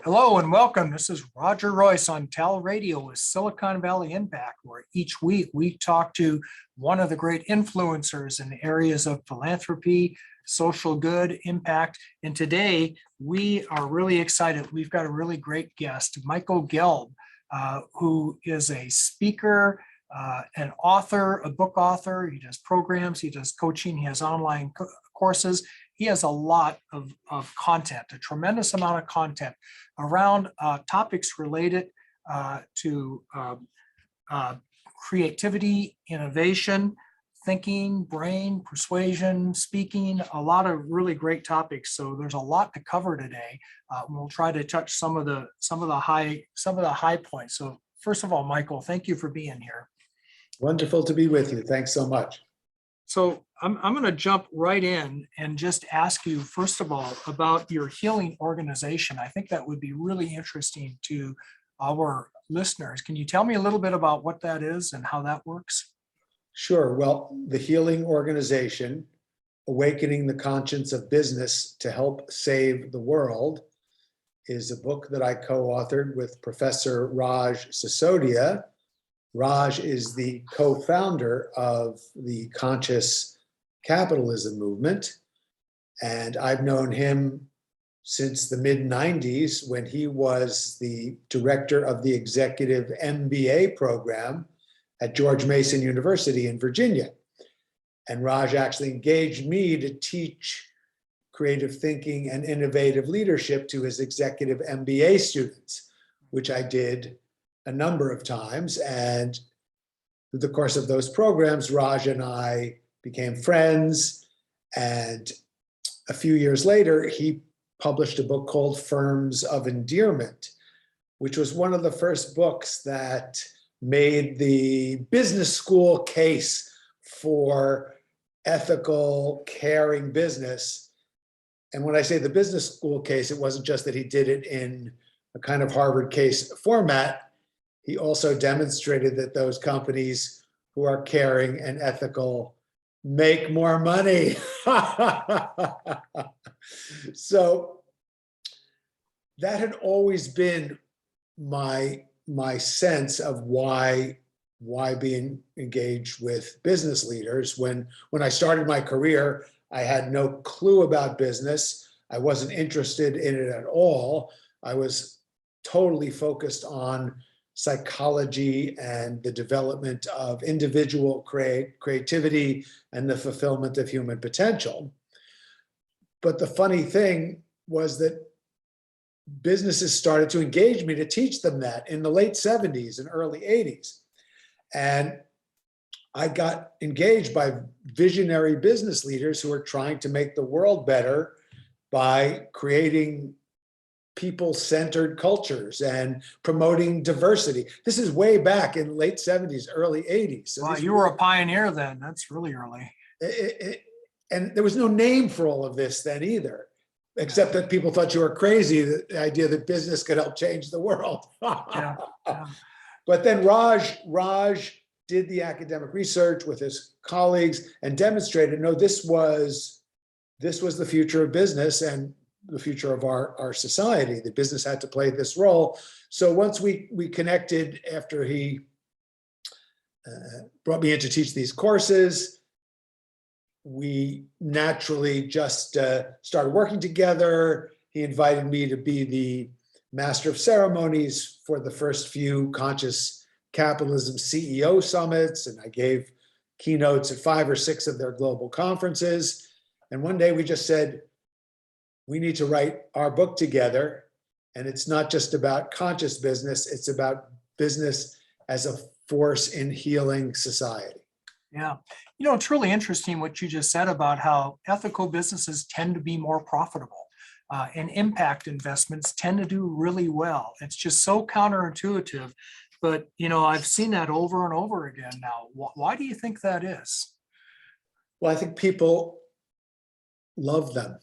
Hello and welcome. This is Roger Royce on Tal Radio with Silicon Valley Impact, where each week we talk to one of the great influencers in areas of philanthropy, social good, impact. And today we are really excited. We've got a really great guest, Michael Gelb, who is a speaker, an author, a book author. He does programs, he does coaching, he has online courses. He has a lot of content, a tremendous amount of content around topics related to creativity, innovation, thinking, brain, persuasion, speaking, a lot of really great topics. So there's a lot to cover today. We'll try to touch some of the high points. So first of all, Michael, thank you for being here. Wonderful to be with you. Thanks so much. So I'm going to jump right in and just ask you, first of all, about your healing organization. I think that would be really interesting to our listeners. Can you tell me a little bit about what that is and how that works? Sure. Well, the Healing Organization, Awakening the Conscience of Business to Help Save the World, is a book that I co-authored with Professor Raj Sisodia. Raj is the co-founder of the conscious capitalism movement, and I've known him since the mid-90s when he was the director of the executive MBA program at George Mason University in Virginia. And Raj actually engaged me to teach creative thinking and innovative leadership to his executive MBA students, which I did a number of times. And through the course of those programs, Raj and I became friends. And a few years later, he published a book called Firms of Endearment, which was one of the first books that made the business school case for ethical, caring business. And when I say the business school case, it wasn't just that he did it in a kind of Harvard case format. He also demonstrated that those companies who are caring and ethical make more money. So that had always been my sense of why being engaged with business leaders. When I started my career, I had no clue about business. I wasn't interested in it at all. I was totally focused on psychology and the development of individual creativity and the fulfillment of human potential. But the funny thing was that businesses started to engage me to teach them that in the late 70s and early 80s. And I got engaged by visionary business leaders who are trying to make the world better by creating people-centered cultures and promoting diversity. This is way back in late 70s, early 80s. So wow, you were a pioneer then. That's really early. And there was no name for all of this then either, except that people thought you were crazy, the idea that business could help change the world. Yeah. But then Raj did the academic research with his colleagues and demonstrated, no, this was the future of business and the future of our society. The business had to play this role. So once we connected after he brought me in to teach these courses, we naturally just started working together. He invited me to be the master of ceremonies for the first few conscious capitalism CEO summits, and I gave keynotes at 5 or 6 of their global conferences. And one day we just said, we need to write our book together. And it's not just about conscious business, it's about business as a force in healing society. Yeah. You know, it's really interesting what you just said about how ethical businesses tend to be more profitable and impact investments tend to do really well. It's just so counterintuitive. But, you know, I've seen that over and over again now. Why do you think that is? Well, I think people love them.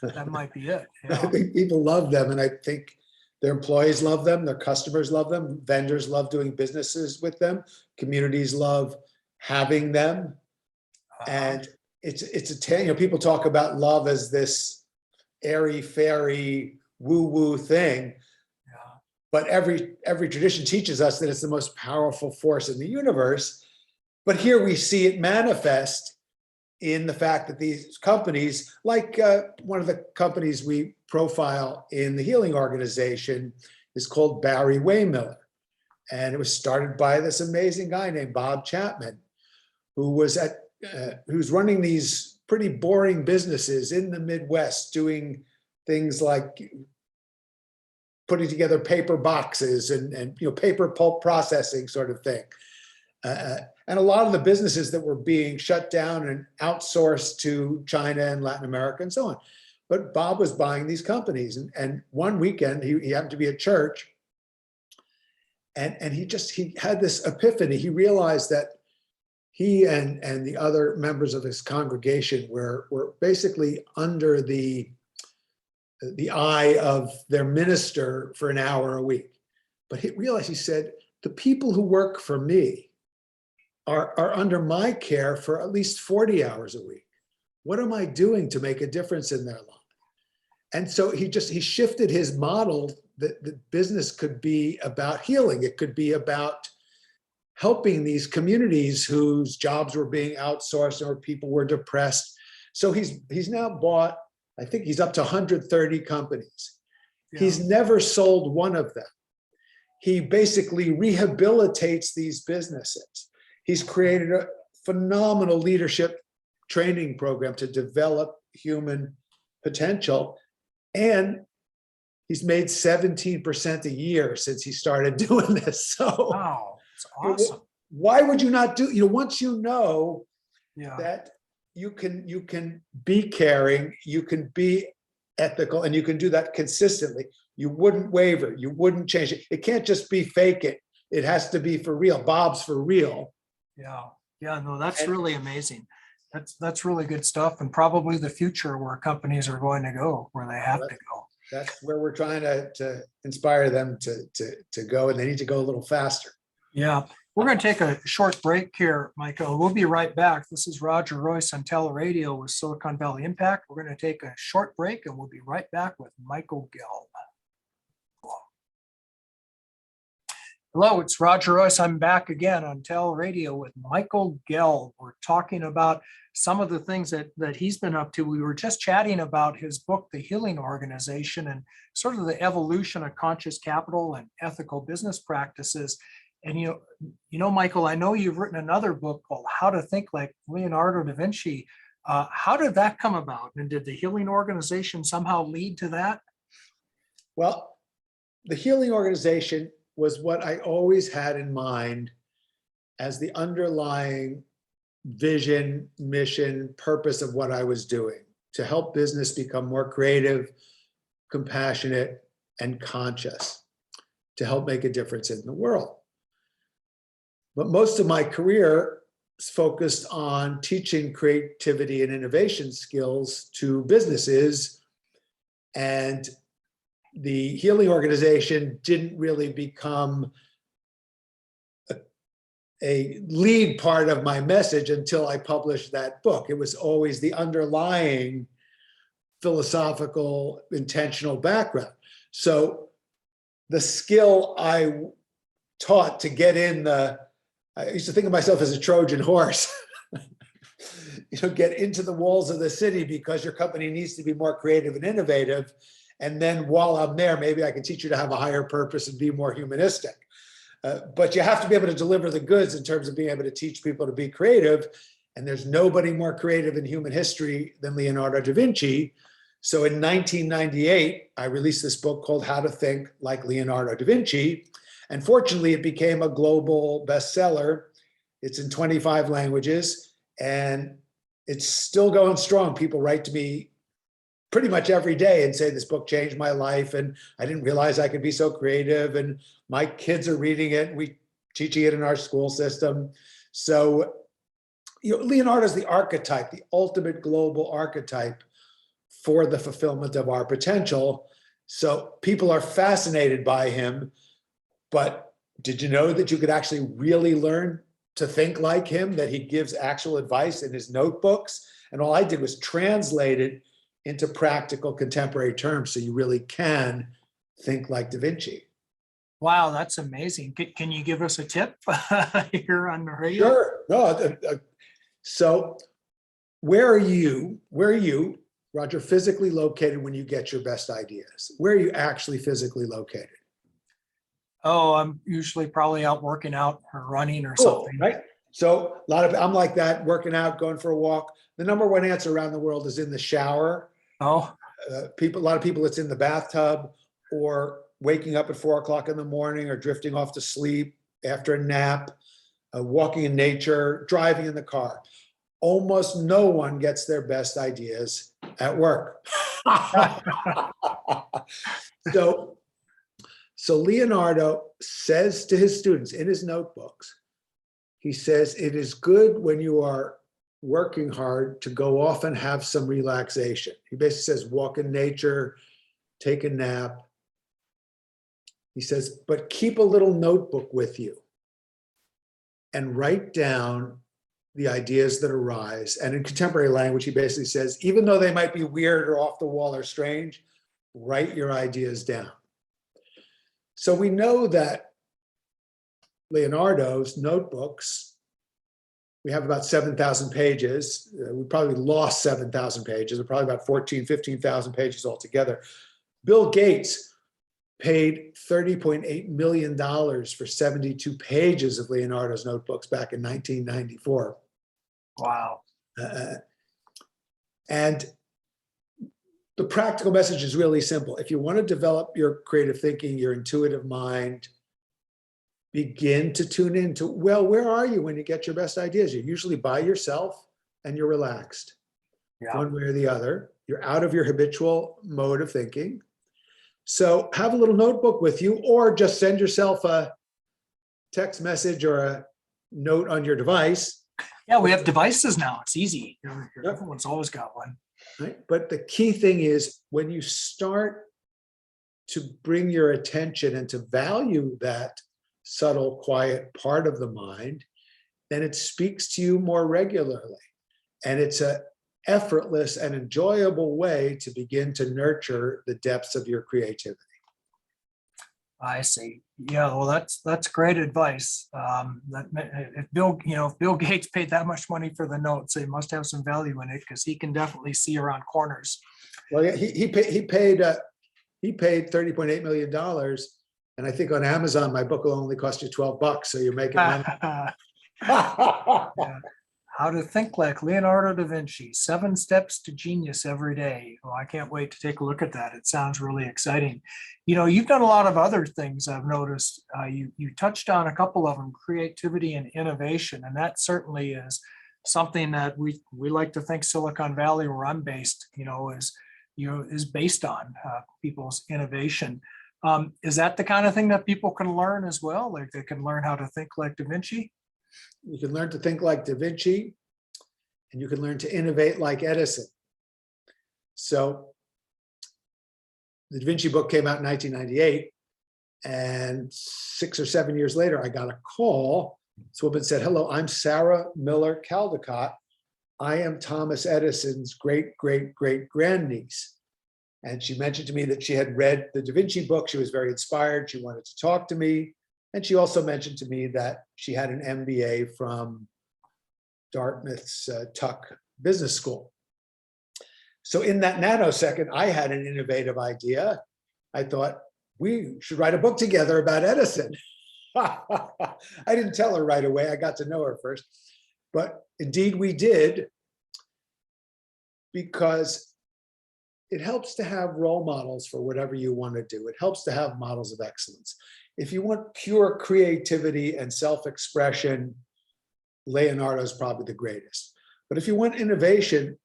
That might be it. Yeah. I think people love them, and I think their employees love them, their customers love them, vendors love doing businesses with them, communities love having them. And it's a, you know, people talk about love as this airy fairy woo-woo thing. Yeah. But every tradition teaches us that it's the most powerful force in the universe. But here we see it manifest in the fact that these companies, like one of the companies we profile in the healing organization is called Barry Waymiller. And it was started by this amazing guy named Bob Chapman, who was who's running these pretty boring businesses in the Midwest, doing things like putting together paper boxes and paper pulp processing sort of thing. And a lot of the businesses that were being shut down and outsourced to China and Latin America and so on. But Bob was buying these companies. And one weekend, he happened to be at church. And he had this epiphany. He realized that he and the other members of his congregation were basically under the eye of their minister for an hour a week. But he realized, he said, the people who work for me are under my care for at least 40 hours a week. What am I doing to make a difference in their life? And so he shifted his model that business could be about healing. It could be about helping these communities whose jobs were being outsourced or people were depressed. So he's now bought, I think he's up to 130 companies. Yeah. He's never sold one of them. He basically rehabilitates these businesses. He's created a phenomenal leadership training program to develop human potential. And he's made 17% a year since he started doing this. So wow, it's awesome. Why would you not do, once you know yeah. that you can be caring, you can be ethical, and you can do that consistently, you wouldn't waver, you wouldn't change it. It can't just be fake it. It has to be for real. Bob's for real. Yeah, no, that's really amazing. That's really good stuff, and probably the future where companies are going to go, where they have to go. That's where we're trying to inspire them to go, and they need to go a little faster. Yeah, we're going to take a short break here, Michael. We'll be right back. This is Roger Royce on Radio with Silicon Valley Impact. We're going to take a short break, and we'll be right back with Michael Gelb. Hello, it's Roger Royce. I'm back again on Radio with Michael Gelb. We're talking about some of the things that he's been up to. We were just chatting about his book, The Healing Organization, and sort of the evolution of conscious capital and ethical business practices. And you know, Michael, I know you've written another book called How to Think Like Leonardo Da Vinci. How did that come about? And did the Healing Organization somehow lead to that? Well, the Healing Organization was what I always had in mind as the underlying vision, mission, purpose of what I was doing, to help business become more creative, compassionate, and conscious, to help make a difference in the world. But most of my career is focused on teaching creativity and innovation skills to businesses, and the Healing Organization didn't really become a lead part of my message until I published that book. It was always the underlying philosophical, intentional background. So the skill I taught to get in I used to think of myself as a Trojan horse. Get into the walls of the city because your company needs to be more creative and innovative. And then while I'm there, maybe I can teach you to have a higher purpose and be more humanistic. But you have to be able to deliver the goods in terms of being able to teach people to be creative. And there's nobody more creative in human history than Leonardo da Vinci. So in 1998, I released this book called How to Think Like Leonardo da Vinci. And fortunately, it became a global bestseller. It's in 25 languages, and it's still going strong. People write to me pretty much every day and say, this book changed my life, and I didn't realize I could be so creative, and my kids are reading it, and we teaching it in our school system. So, Leonardo is the archetype, the ultimate global archetype for the fulfillment of our potential. So people are fascinated by him. But did you know that you could actually really learn to think like him, that he gives actual advice in his notebooks? And all I did was translate it into practical contemporary terms so you really can think like Da Vinci. Wow, that's amazing. Can you give us a tip here on the radio? Sure. No, so where are you, Roger, physically located when you get your best ideas? Where are you actually physically located? Oh, I'm usually probably out working out or running or Cool, something. right? So I'm like that, working out, going for a walk. The number one answer around the world is in the shower. Oh, A lot of people, it's in the bathtub or waking up at 4 o'clock in the morning or drifting off to sleep after a nap, walking in nature, driving in the car. Almost no one gets their best ideas at work. So Leonardo says to his students in his notebooks, he says, it is good when you are working hard to go off and have some relaxation. He basically says, walk in nature, take a nap. He says, but keep a little notebook with you and write down the ideas that arise. And in contemporary language, he basically says, even though they might be weird or off the wall or strange, write your ideas down. So we know that Leonardo's notebooks, we have about 7,000 pages. We probably lost 7,000 pages. We're probably about 14, 15,000 pages altogether. Bill Gates paid $30.8 million for 72 pages of Leonardo's notebooks back in 1994. wow. And the practical message is really simple. If you want to develop your creative thinking, your intuitive mind, begin to tune into, well, where are you when you get your best ideas? You're usually by yourself and you're relaxed. Yeah. One way or the other. You're out of your habitual mode of thinking. So have a little notebook with you, or just send yourself a text message or a note on your device. Yeah, we have devices now. It's easy. Yep. Everyone's always got one. Right? But the key thing is when you start to bring your attention and to value that subtle, quiet part of the mind, then it speaks to you more regularly. And it's an effortless and enjoyable way to begin to nurture the depths of your creativity. I see. Yeah, well, that's great advice. If Bill Gates paid that much money for the notes, they must have some value in it because he can definitely see around corners. Well, yeah, he paid $30.8 million, and I think on Amazon my book will only cost you $12, so you're making money. Yeah. How to Think Like Leonardo da Vinci, 7 Steps to Genius Every Day. Well, I can't wait to take a look at that. It sounds really exciting. You've done a lot of other things I've noticed. You touched on a couple of them, creativity and innovation, and that certainly is something that we like to think Silicon Valley, where I'm based, is based on people's innovation. Is that the kind of thing that people can learn as well? Like they can learn how to think like Da Vinci? You can learn to think like Da Vinci, and you can learn to innovate like Edison. So the Da Vinci book came out in 1998, and 6 or 7 years later, I got a call. This woman said, hello, I'm Sarah Miller Caldecott. I am Thomas Edison's great-great-great-grandniece. And she mentioned to me that she had read the Da Vinci book. She was very inspired. She wanted to talk to me. And she also mentioned to me that she had an MBA from Dartmouth's Tuck Business School. So in that nanosecond, I had an innovative idea. I thought, we should write a book together about Edison. I didn't tell her right away. I got to know her first. But indeed we did, because it helps to have role models for whatever you want to do. It helps to have models of excellence. If you want pure creativity and self-expression, Leonardo's probably the greatest. But if you want innovation,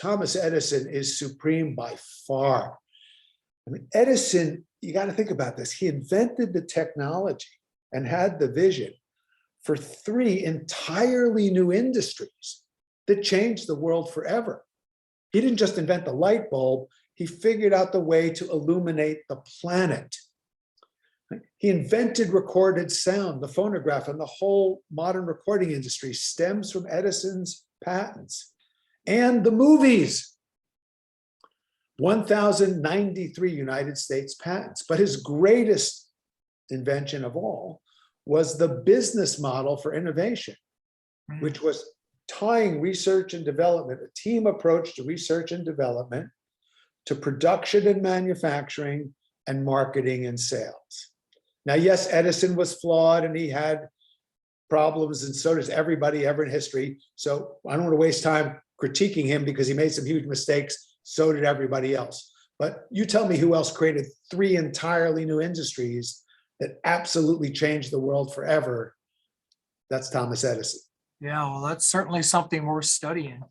Thomas Edison is supreme by far. I mean, Edison, you got to think about this. He invented the technology and had the vision for 3 entirely new industries that changed the world forever. He didn't just invent the light bulb, he figured out the way to illuminate the planet. He invented recorded sound. The phonograph and the whole modern recording industry stems from Edison's patents. And the movies. 1,093 United States patents. But his greatest invention of all was the business model for innovation, which was tying research and development, a team approach to research and development, to production and manufacturing and marketing and sales. Now, yes, Edison was flawed and he had problems, and so does everybody ever in history. So I don't want to waste time critiquing him because he made some huge mistakes. So did everybody else. But you tell me who else created 3 entirely new industries that absolutely changed the world forever. That's Thomas Edison. Yeah, well, that's certainly something worth studying.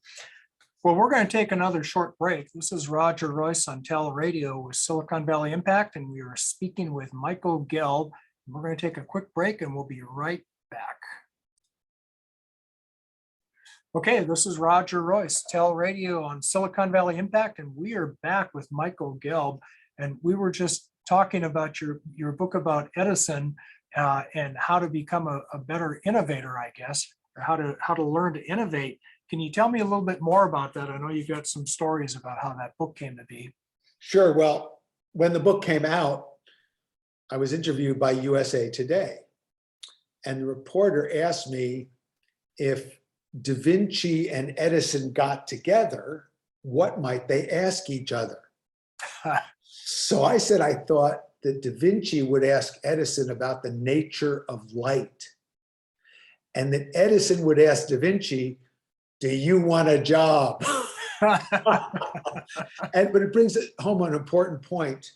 Well, we're going to take another short break. This is Roger Royce on Tel Radio with Silicon Valley Impact, and we are speaking with Michael Gelb. We're going to take a quick break and we'll be right back. Okay, this is Roger Royce, Tel Radio on Silicon Valley Impact, and we are back with Michael Gelb. And we were just talking about your book about Edison and how to become a better innovator, I guess, or how to learn to innovate. Can you tell me a little bit more about that? I know you've got some stories about how that book came to be. Sure. Well, when the book came out, I was interviewed by USA Today, and the reporter asked me if Da Vinci and Edison got together, what might they ask each other? So I said I thought that Da Vinci would ask Edison about the nature of light, and that Edison would ask Da Vinci, do you want a job? But it brings home an important point,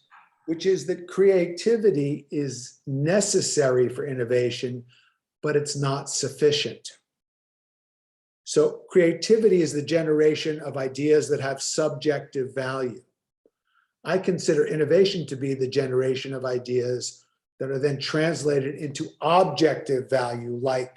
which is that creativity is necessary for innovation, but it's not sufficient. So creativity is the generation of ideas that have subjective value. I consider innovation to be the generation of ideas that are then translated into objective value, like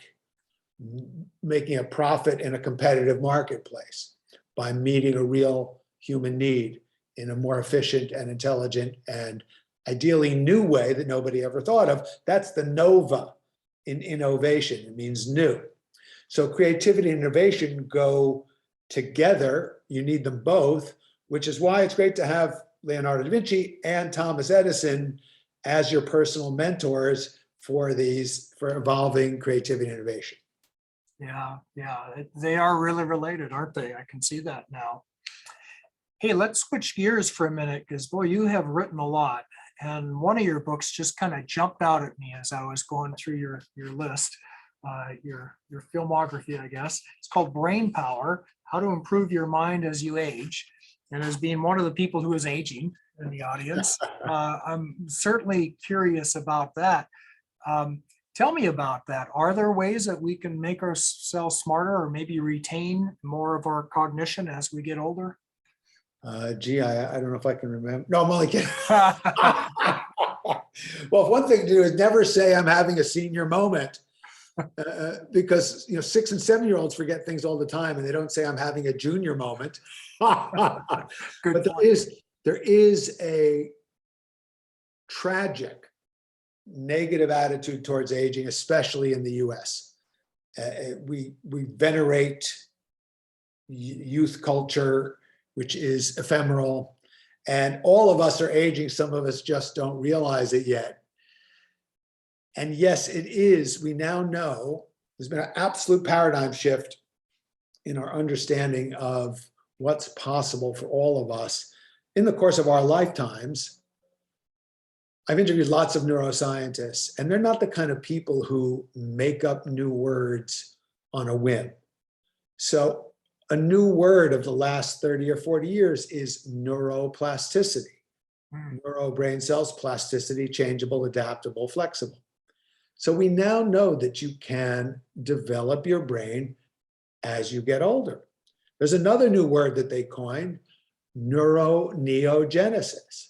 making a profit in a competitive marketplace by meeting a real human need in a more efficient and intelligent and ideally new way that nobody ever thought of. That's the nova in innovation. It means new. So creativity and innovation go together. You need them both, which is why it's great to have Leonardo da Vinci and Thomas Edison as your personal mentors for evolving creativity and innovation. Yeah, they are really related, aren't they? I can see that now. Hey, let's switch gears for a minute, because boy, you have written a lot. And one of your books just kind of jumped out at me as I was going through your list, your filmography, I guess. It's called Brain Power: How to Improve Your Mind as You Age. And as being one of the people who is aging in the audience, I'm certainly curious about that. Tell me about that. Are there ways that we can make ourselves smarter or maybe retain more of our cognition as we get older? Gee, I don't know if I can remember. No, I'm only kidding. Well, one thing to do is never say I'm having a senior moment, because 6 and 7-year-olds forget things all the time, and they don't say I'm having a junior moment. But there is a tragic negative attitude towards aging, especially in the US. We venerate youth culture, which is ephemeral, and all of us are aging. Some of us just don't realize it yet. And yes, it is. We now know there's been an absolute paradigm shift in our understanding of what's possible for all of us in the course of our lifetimes. I've interviewed lots of neuroscientists, and they're not the kind of people who make up new words on a whim. So a new word of the last 30 or 40 years is neuroplasticity. Neuro, brain cells, plasticity, changeable, adaptable, flexible. So we now know that you can develop your brain as you get older. There's another new word that they coined, Neuro Neogenesis.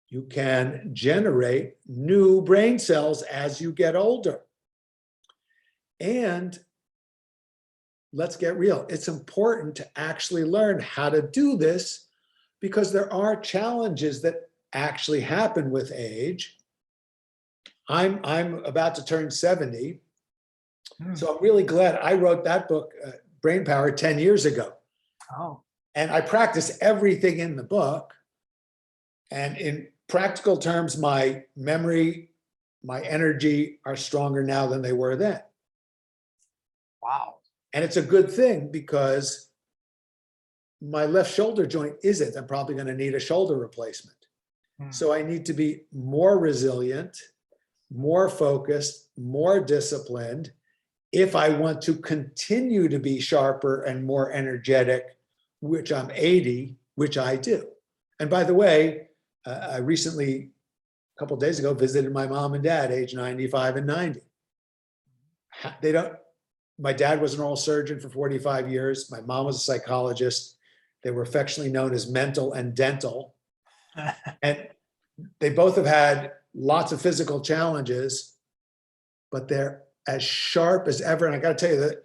You can generate new brain cells as you get older. And let's get real. It's important to actually learn how to do this, because there are challenges that actually happen with age. I'm about to turn 70. So I'm really glad I wrote that book, Brain Power, 10 years ago. Oh. And I practice everything in the book. And in practical terms, my memory, my energy are stronger now than they were then. Wow. And it's a good thing because my left shoulder joint isn't. I'm probably going to need a shoulder replacement. So I need to be more resilient, more focused, more disciplined if I want to continue to be sharper and more energetic, which I'm 80, which I do. And by the way, I recently, a couple of days ago, visited my mom and dad, age 95 and 90. My dad was an oral surgeon for 45 years. My mom was a psychologist. They were affectionately known as mental and dental. And they both have had lots of physical challenges, but they're as sharp as ever. And I got to tell you that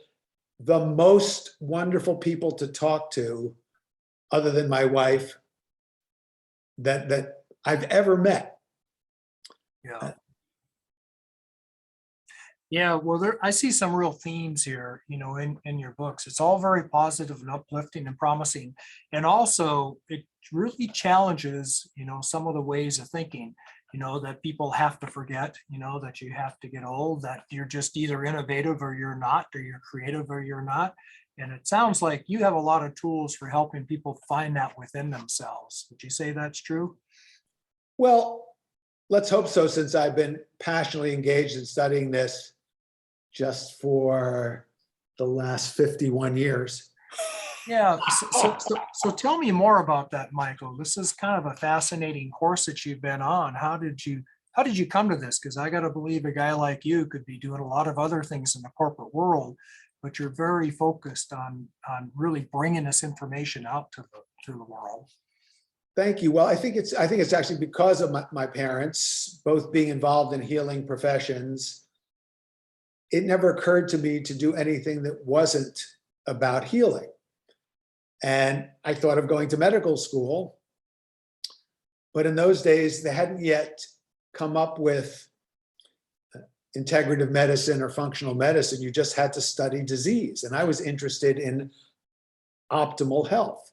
the most wonderful people to talk to, other than my wife, that I've ever met. Yeah. Yeah, well, I see some real themes here, in your books. It's all very positive and uplifting and promising. And also it really challenges, some of the ways of thinking, that people have to forget, that you have to get old, that you're just either innovative or you're not, or you're creative or you're not. And it sounds like you have a lot of tools for helping people find that within themselves. Would you say that's true? Well, let's hope so, since I've been passionately engaged in studying this just for the last 51 years. Yeah, so tell me more about that, Michael. This is kind of a fascinating course that you've been on. How did you come to this? Because I got to believe a guy like you could be doing a lot of other things in the corporate world, but you're very focused on really bringing this information out to the world. Thank you. Well, I think it's actually because of my parents both being involved in healing professions. It never occurred to me to do anything that wasn't about healing. And I thought of going to medical school, but in those days, they hadn't yet come up with integrative medicine or functional medicine. You just had to study disease. And I was interested in optimal health.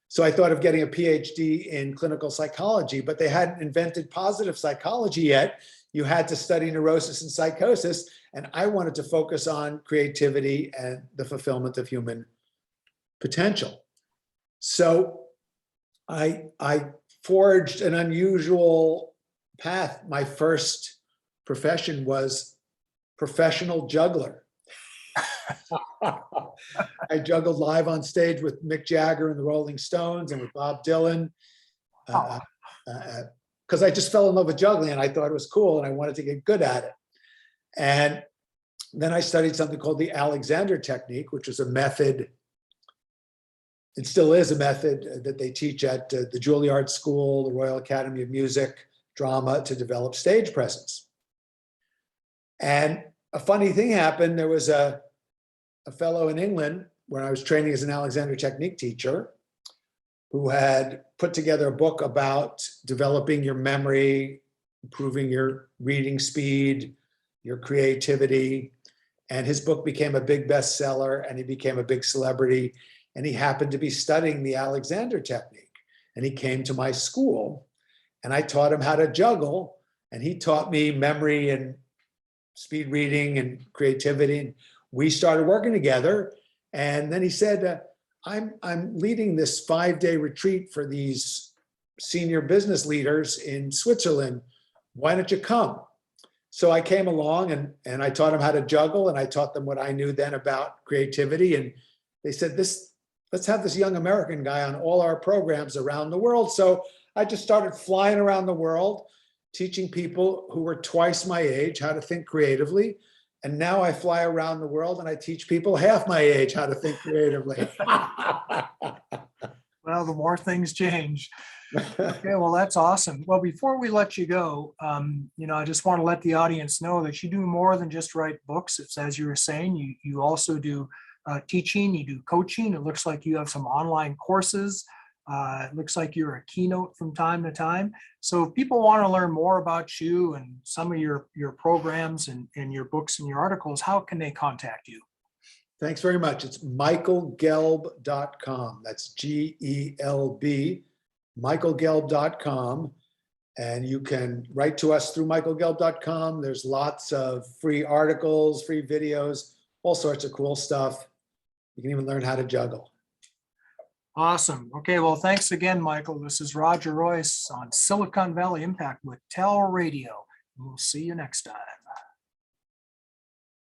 So I thought of getting a PhD in clinical psychology, but they hadn't invented positive psychology yet. You had to study neurosis and psychosis. And I wanted to focus on creativity and the fulfillment of human potential. So I forged an unusual path. My first profession was professional juggler. I juggled live on stage with Mick Jagger and the Rolling Stones and with Bob Dylan, because I just fell in love with juggling and I thought it was cool and I wanted to get good at it. And then I studied something called the Alexander technique, which was a method. It still is a method that they teach at the Juilliard School, the Royal Academy of Music, Drama, to develop stage presence. And a funny thing happened. There was a fellow in England when I was training as an Alexander technique teacher who had put together a book about developing your memory, improving your reading speed, your creativity. And his book became a big bestseller and he became a big celebrity. And he happened to be studying the Alexander technique. And he came to my school and I taught him how to juggle. And he taught me memory and speed reading and creativity. And we started working together. And then he said, I'm leading this 5-day retreat for these senior business leaders in Switzerland. Why don't you come? So I came along and I taught them how to juggle and I taught them what I knew then about creativity. And they said, let's have this young American guy on all our programs around the world. So I just started flying around the world, teaching people who were twice my age how to think creatively. And now I fly around the world and I teach people half my age how to think creatively. Well, the more things change. Okay, well, that's awesome. Well, before we let you go, I just want to let the audience know that you do more than just write books. It's, as you were saying, you also do teaching, you do coaching. It looks like you have some online courses. It looks like you're a keynote from time to time. So if people want to learn more about you and some of your programs and your books and your articles, how can they contact you? Thanks very much. It's michaelgelb.com. That's Gelb, michaelgelb.com. And you can write to us through michaelgelb.com. There's lots of free articles, free videos, all sorts of cool stuff. You can even learn how to juggle. Awesome. Okay, well, thanks again, Michael. This is Roger Royce on Silicon Valley Impact with Tel Radio. We'll see you next time.